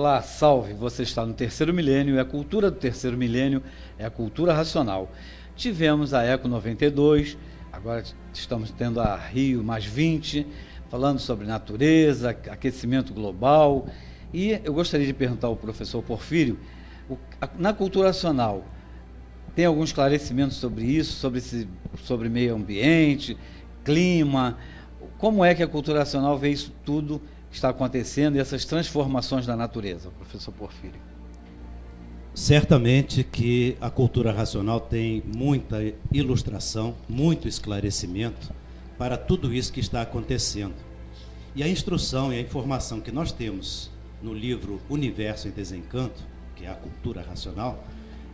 Olá, salve! Você está no terceiro milênio e a cultura do terceiro milênio é a cultura racional. Tivemos a Eco 92, agora estamos tendo a Rio +20, falando sobre natureza, aquecimento global. E eu gostaria de perguntar ao professor Porfírio, na cultura racional, tem algum esclarecimento sobre isso, sobre meio ambiente, clima? Como é que a cultura racional vê isso tudo que está acontecendo e essas transformações da natureza, professor Porfírio? Certamente que a cultura racional tem muita ilustração, muito esclarecimento para tudo isso que está acontecendo. E a instrução e a informação que nós temos no livro Universo em Desencanto, que é a cultura racional,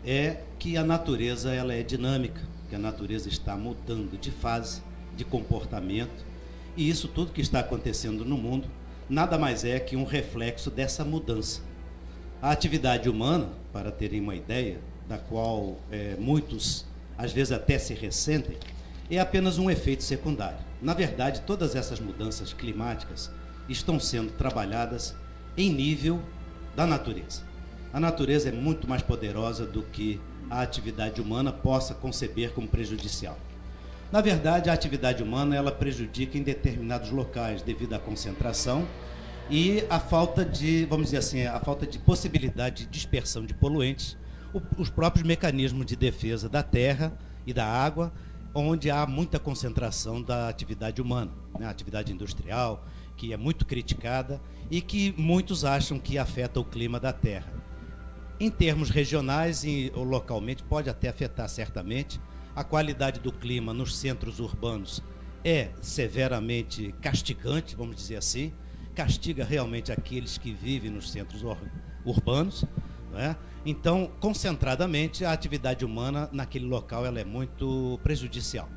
é que a natureza ela é dinâmica, que a natureza está mudando de fase, de comportamento, e isso tudo que está acontecendo no mundo nada mais é que um reflexo dessa mudança. A atividade humana, para terem uma ideia, da qual muitos às vezes até se ressentem, é apenas um efeito secundário. Na verdade, todas essas mudanças climáticas estão sendo trabalhadas em nível da natureza. A natureza é muito mais poderosa do que a atividade humana possa conceber como prejudicial. Na verdade, a atividade humana ela prejudica em determinados locais devido à concentração e a falta de, vamos dizer assim, a falta de possibilidade de dispersão de poluentes, os próprios mecanismos de defesa da terra e da água, onde há muita concentração da atividade humana, né? A atividade industrial, que é muito criticada e que muitos acham que afeta o clima da terra. Em termos regionais ou localmente, pode até afetar certamente. A qualidade do clima nos centros urbanos é severamente castigante, vamos dizer assim, castiga realmente aqueles que vivem nos centros urbanos, não é? Então, concentradamente, a atividade humana naquele local ela é muito prejudicial.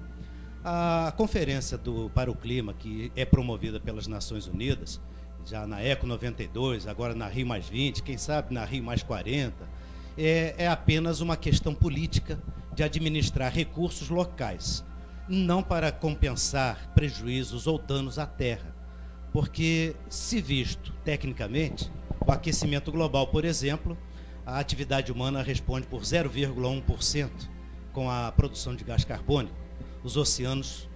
A conferência para o clima, que é promovida pelas Nações Unidas, já na Eco 92, agora na Rio +20, quem sabe na Rio +40, é apenas uma questão política de administrar recursos locais, não para compensar prejuízos ou danos à Terra. Porque, se visto tecnicamente, o aquecimento global, por exemplo, a atividade humana responde por 0,1% com a produção de gás carbônico. Os oceanos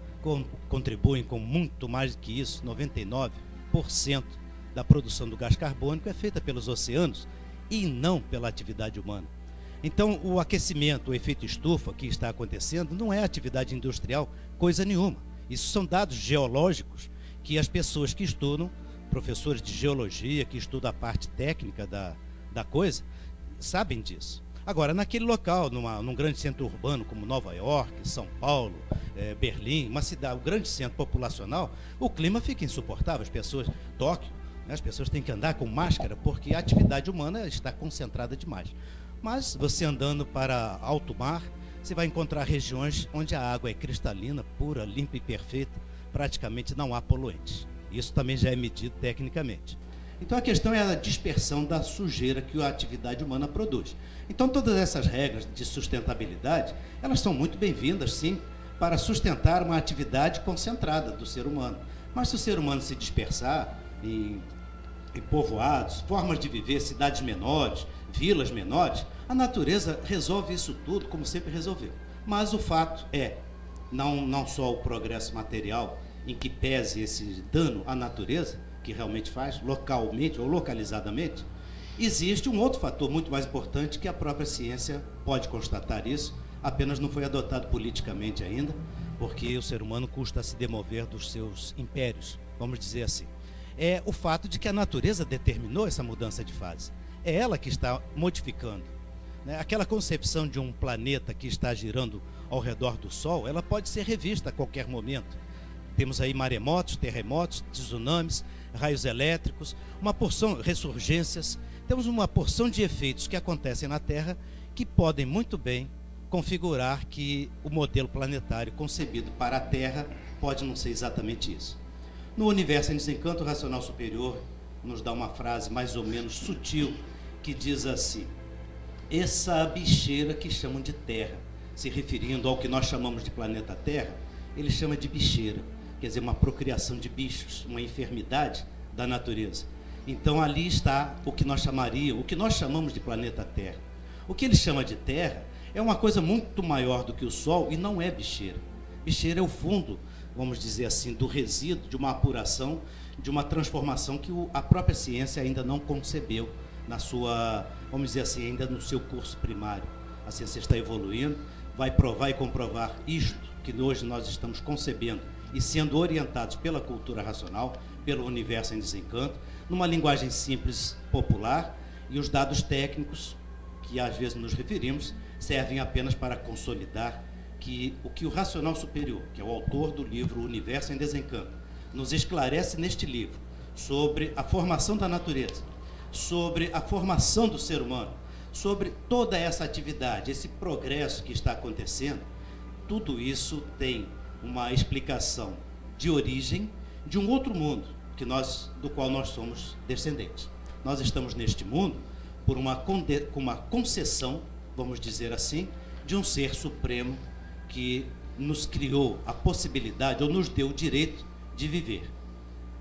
contribuem com muito mais do que isso, 99% da produção do gás carbônico é feita pelos oceanos e não pela atividade humana. Então, o aquecimento, o efeito estufa que está acontecendo, não é atividade industrial, coisa nenhuma. Isso são dados geológicos que as pessoas que estudam, professores de geologia, que estudam a parte técnica da coisa, sabem disso. Agora, naquele local, num grande centro urbano como Nova York, São Paulo, Berlim, uma cidade, um grande centro populacional, o clima fica insuportável. As pessoas, Tóquio, né, as pessoas têm que andar com máscara porque a atividade humana está concentrada demais. Mas você andando para alto mar, você vai encontrar regiões onde a água é cristalina, pura, limpa e perfeita, praticamente não há poluentes. Isso também já é medido tecnicamente. Então a questão é a dispersão da sujeira que a atividade humana produz. Então todas essas regras de sustentabilidade, elas são muito bem-vindas, sim, para sustentar uma atividade concentrada do ser humano. Mas se o ser humano se dispersar em povoados, formas de viver, cidades menores, vilas menores, a natureza resolve isso tudo como sempre resolveu. Mas o fato é, não só o progresso material em que pese esse dano à natureza, que realmente faz, localmente ou localizadamente, existe um outro fator muito mais importante que a própria ciência pode constatar isso, apenas não foi adotado politicamente ainda, porque o ser humano custa a se demover dos seus impérios, vamos dizer assim. É o fato de que a natureza determinou essa mudança de fase. É ela que está modificando, né? Aquela concepção de um planeta que está girando ao redor do Sol, ela pode ser revista a qualquer momento. Temos aí maremotos, terremotos, tsunamis, raios elétricos, uma porção, ressurgências. Temos uma porção de efeitos que acontecem na Terra que podem muito bem configurar que o modelo planetário concebido para a Terra pode não ser exatamente isso. No Universo em Desencanto, o Racional Superior nos dá uma frase mais ou menos sutil que diz assim: essa bicheira que chamam de Terra, se referindo ao que nós chamamos de planeta Terra, ele chama de bicheira, quer dizer, uma procriação de bichos, uma enfermidade da natureza. Então ali está o que nós chamamos de planeta Terra. O que ele chama de Terra é uma coisa muito maior do que o Sol e não é bicheira. Bicheira é o fundo, vamos dizer assim, do resíduo, de uma apuração, de uma transformação que a própria ciência ainda não concebeu na sua, vamos dizer assim, ainda no seu curso primário. A ciência está evoluindo, vai provar e comprovar isto que hoje nós estamos concebendo e sendo orientados pela cultura racional, pelo universo em desencanto, numa linguagem simples, popular, e os dados técnicos, que às vezes nos referimos, servem apenas para consolidar o que o racional superior, que é o autor do livro Universo em Desencanto, nos esclarece neste livro sobre a formação da natureza, sobre a formação do ser humano, sobre toda essa atividade, esse progresso que está acontecendo. Tudo isso tem uma explicação de origem de um outro mundo do qual nós somos descendentes. Nós estamos neste mundo por uma concessão, vamos dizer assim, de um ser supremo que nos criou a possibilidade, ou nos deu o direito de viver.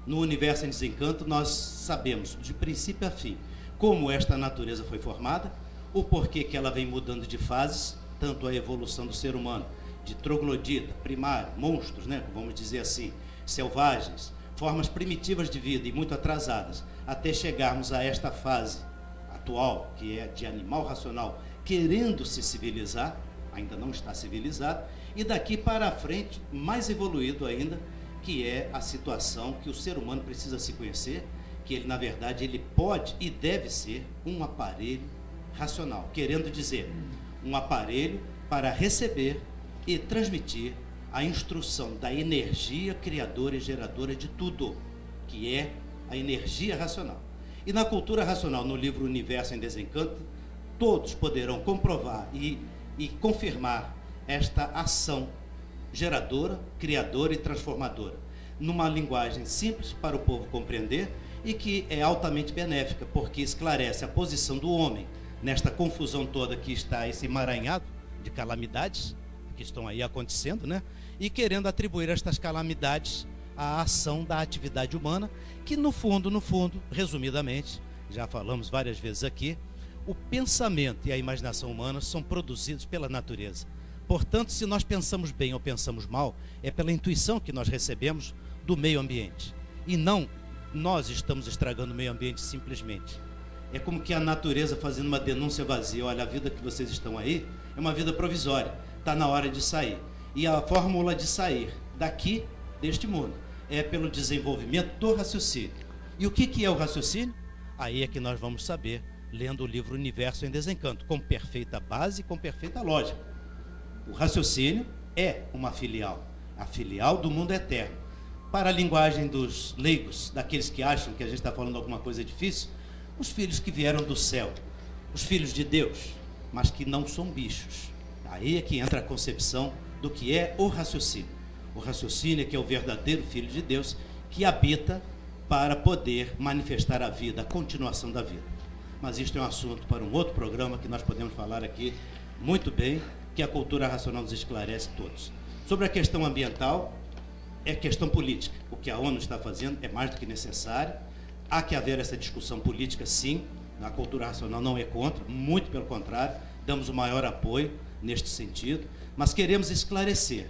No Universo em Desencanto, nós sabemos, de princípio a fim, como esta natureza foi formada, o porquê que ela vem mudando de fases, tanto a evolução do ser humano, de troglodita, primário, monstros, né, vamos dizer assim, selvagens, formas primitivas de vida e muito atrasadas, até chegarmos a esta fase atual, que é de animal racional, querendo se civilizar, ainda não está civilizado, e daqui para frente, mais evoluído ainda, que é a situação que o ser humano precisa se conhecer, que ele, na verdade, ele pode e deve ser um aparelho racional, querendo dizer, um aparelho para receber e transmitir a instrução da energia criadora e geradora de tudo, que é a energia racional. E na cultura racional, no livro Universo em Desencanto, todos poderão comprovar e confirmar esta ação geradora, criadora e transformadora, numa linguagem simples para o povo compreender e que é altamente benéfica, porque esclarece a posição do homem nesta confusão toda que está esse emaranhado de calamidades que estão aí acontecendo, né? E querendo atribuir estas calamidades à ação da atividade humana, que no fundo, resumidamente, já falamos várias vezes aqui, o pensamento e a imaginação humana são produzidos pela natureza. Portanto, se nós pensamos bem ou pensamos mal, é pela intuição que nós recebemos do meio ambiente. E não nós estamos estragando o meio ambiente simplesmente. É como que a natureza fazendo uma denúncia vazia. Olha, a vida que vocês estão aí é uma vida provisória. Está na hora de sair. E a fórmula de sair daqui, deste mundo, é pelo desenvolvimento do raciocínio. E o que é o raciocínio? Aí é que nós vamos saber, lendo o livro Universo em Desencanto, com perfeita base e com perfeita lógica. O raciocínio é uma filial, a filial do mundo eterno. Para a linguagem dos leigos, daqueles que acham que a gente está falando alguma coisa difícil, os filhos que vieram do céu, os filhos de Deus, mas que não são bichos. Aí é que entra a concepção do que é o raciocínio. O raciocínio é que é o verdadeiro Filho de Deus que habita para poder manifestar a vida, a continuação da vida. Mas isto é um assunto para um outro programa que nós podemos falar aqui muito bem, que a cultura racional nos esclarece todos. Sobre a questão ambiental, é questão política. O que a ONU está fazendo é mais do que necessário. Há que haver essa discussão política, sim. A cultura racional não é contra, muito pelo contrário, damos o maior apoio neste sentido, mas queremos esclarecer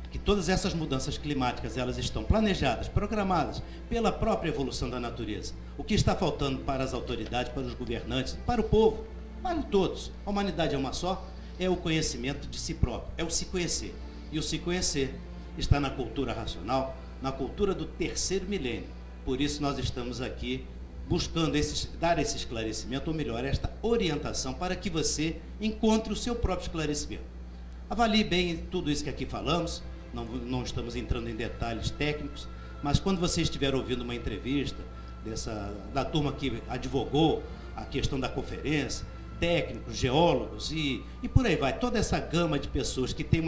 que todas essas mudanças climáticas, elas estão planejadas, programadas pela própria evolução da natureza. O que está faltando para as autoridades, para os governantes, para o povo, para todos, a humanidade é uma só, é o conhecimento de si próprio, é o se conhecer. E o se conhecer está na cultura racional, na cultura do terceiro milênio. Por isso nós estamos aqui buscando dar esse esclarecimento, ou melhor, esta orientação para que você encontre o seu próprio esclarecimento. Avalie bem tudo isso que aqui falamos, não estamos entrando em detalhes técnicos, mas quando você estiver ouvindo uma entrevista da turma que advogou a questão da conferência, técnicos, geólogos e por aí vai, toda essa gama de pessoas que tem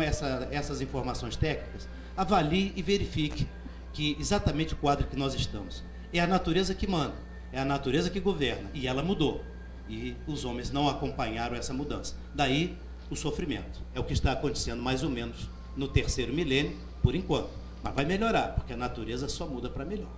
essas informações técnicas, avalie e verifique que exatamente o quadro que nós estamos. É a natureza que manda, é a natureza que governa, e ela mudou. E os homens não acompanharam essa mudança. Daí o sofrimento. É o que está acontecendo mais ou menos no terceiro milênio, por enquanto. Mas vai melhorar, porque a natureza só muda para melhor.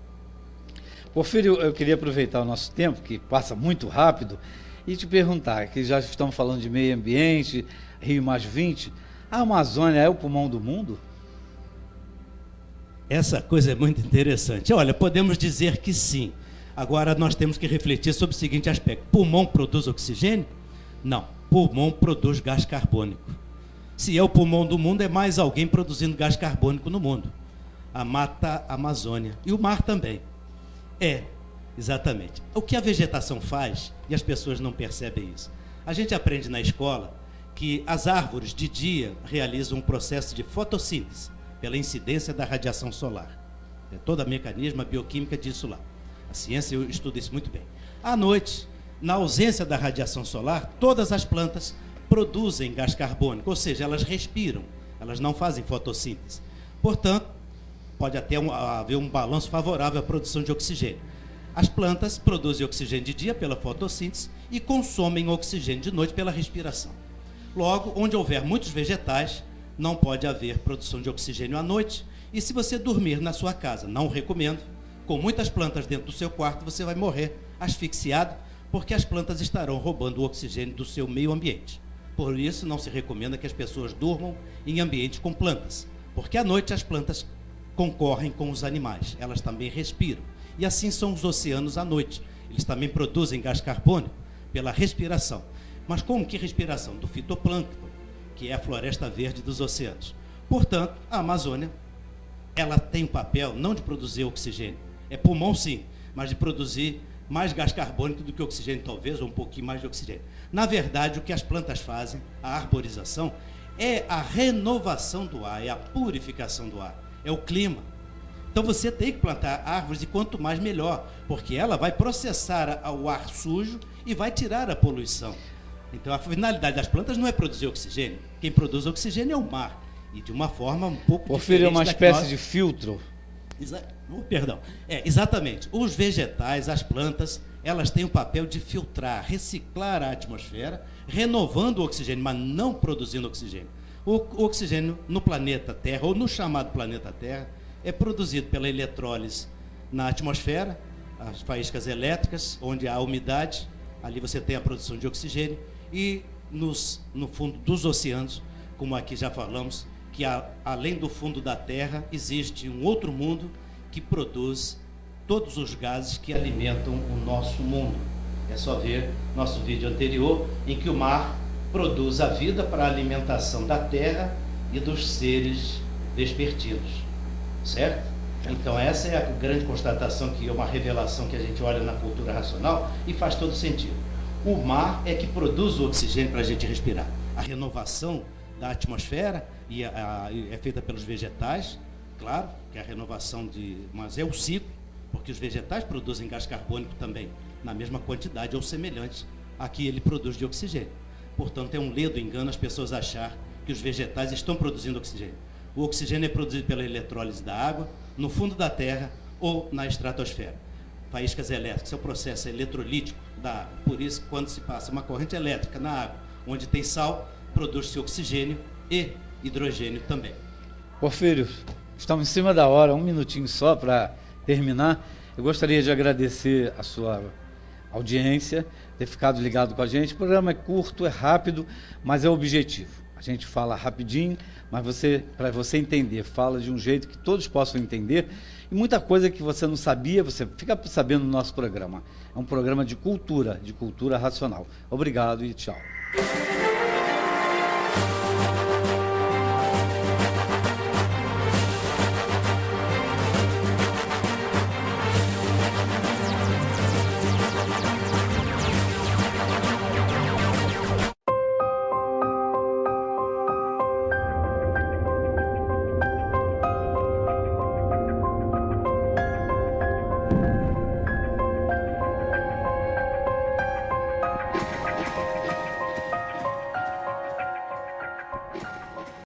Porfírio, eu queria aproveitar o nosso tempo, que passa muito rápido, e te perguntar, que já estamos falando de meio ambiente, Rio Mais 20, a Amazônia é o pulmão do mundo? Essa coisa é muito interessante. Olha, podemos dizer que sim. Agora nós temos que refletir sobre o seguinte aspecto. Pulmão produz oxigênio? Não. Pulmão produz gás carbônico. Se é o pulmão do mundo, é mais alguém produzindo gás carbônico no mundo. A mata Amazônia. E o mar também. Exatamente. O que a vegetação faz, e as pessoas não percebem isso. A gente aprende na escola que as árvores de dia realizam um processo de fotossíntese pela incidência da radiação solar. É toda a mecanismo, a bioquímica disso lá. A ciência estuda isso muito bem. À noite, na ausência da radiação solar, todas as plantas produzem gás carbônico, ou seja, elas respiram, elas não fazem fotossíntese. Portanto, pode até haver um balanço favorável à produção de oxigênio. As plantas produzem oxigênio de dia pela fotossíntese e consomem oxigênio de noite pela respiração. Logo, onde houver muitos vegetais, não pode haver produção de oxigênio à noite. E se você dormir na sua casa, não recomendo, com muitas plantas dentro do seu quarto, você vai morrer asfixiado, porque as plantas estarão roubando o oxigênio do seu meio ambiente. Por isso, não se recomenda que as pessoas durmam em ambientes com plantas, porque à noite as plantas concorrem com os animais, elas também respiram. E assim são os oceanos à noite. Eles também produzem gás carbônico pela respiração. Mas como que respiração? Do fitoplâncton, que é a floresta verde dos oceanos. Portanto, a Amazônia, ela tem o papel não de produzir oxigênio, é pulmão sim, mas de produzir mais gás carbônico do que oxigênio, talvez, ou um pouquinho mais de oxigênio. Na verdade, o que as plantas fazem, a arborização, é a renovação do ar, é a purificação do ar, é o clima. Então você tem que plantar árvores, e quanto mais melhor, porque ela vai processar o ar sujo e vai tirar a poluição. Então a finalidade das plantas não é produzir oxigênio, quem produz oxigênio é o mar, e de uma forma um pouco diferente. Porfírio, é uma espécie de filtro. Perdão. Exatamente. Os vegetais, as plantas, elas têm o papel de filtrar, reciclar a atmosfera, renovando o oxigênio, mas não produzindo oxigênio. O oxigênio no planeta Terra, ou no chamado planeta Terra, é produzido pela eletrólise na atmosfera, as faíscas elétricas, onde há umidade, ali você tem a produção de oxigênio, e no fundo dos oceanos, como aqui já falamos, que além do fundo da Terra, existe um outro mundo que produz todos os gases que alimentam o nosso mundo. É só ver nosso vídeo anterior, em que o mar produz a vida para a alimentação da Terra e dos seres vespertinos. Certo? Então essa é a grande constatação, que é uma revelação que a gente olha na cultura racional e faz todo sentido. O mar é que produz o oxigênio para a gente respirar. A renovação da atmosfera é feita pelos vegetais, claro, que é a renovação mas é o ciclo, porque os vegetais produzem gás carbônico também, na mesma quantidade ou semelhante a que ele produz de oxigênio. Portanto, é um ledo engano as pessoas achar que os vegetais estão produzindo oxigênio. O oxigênio é produzido pela eletrólise da água, no fundo da terra ou na estratosfera. Faíscas elétricas é o processo eletrolítico da água. Por isso, quando se passa uma corrente elétrica na água, onde tem sal, produz-se oxigênio e hidrogênio também. Porfírio, estamos em cima da hora, um minutinho só para terminar. Eu gostaria de agradecer a sua audiência, ter ficado ligado com a gente. O programa é curto, é rápido, mas é objetivo. A gente fala rapidinho, mas para você entender, fala de um jeito que todos possam entender. E muita coisa que você não sabia, você fica sabendo no nosso programa. É um programa de cultura racional. Obrigado e tchau.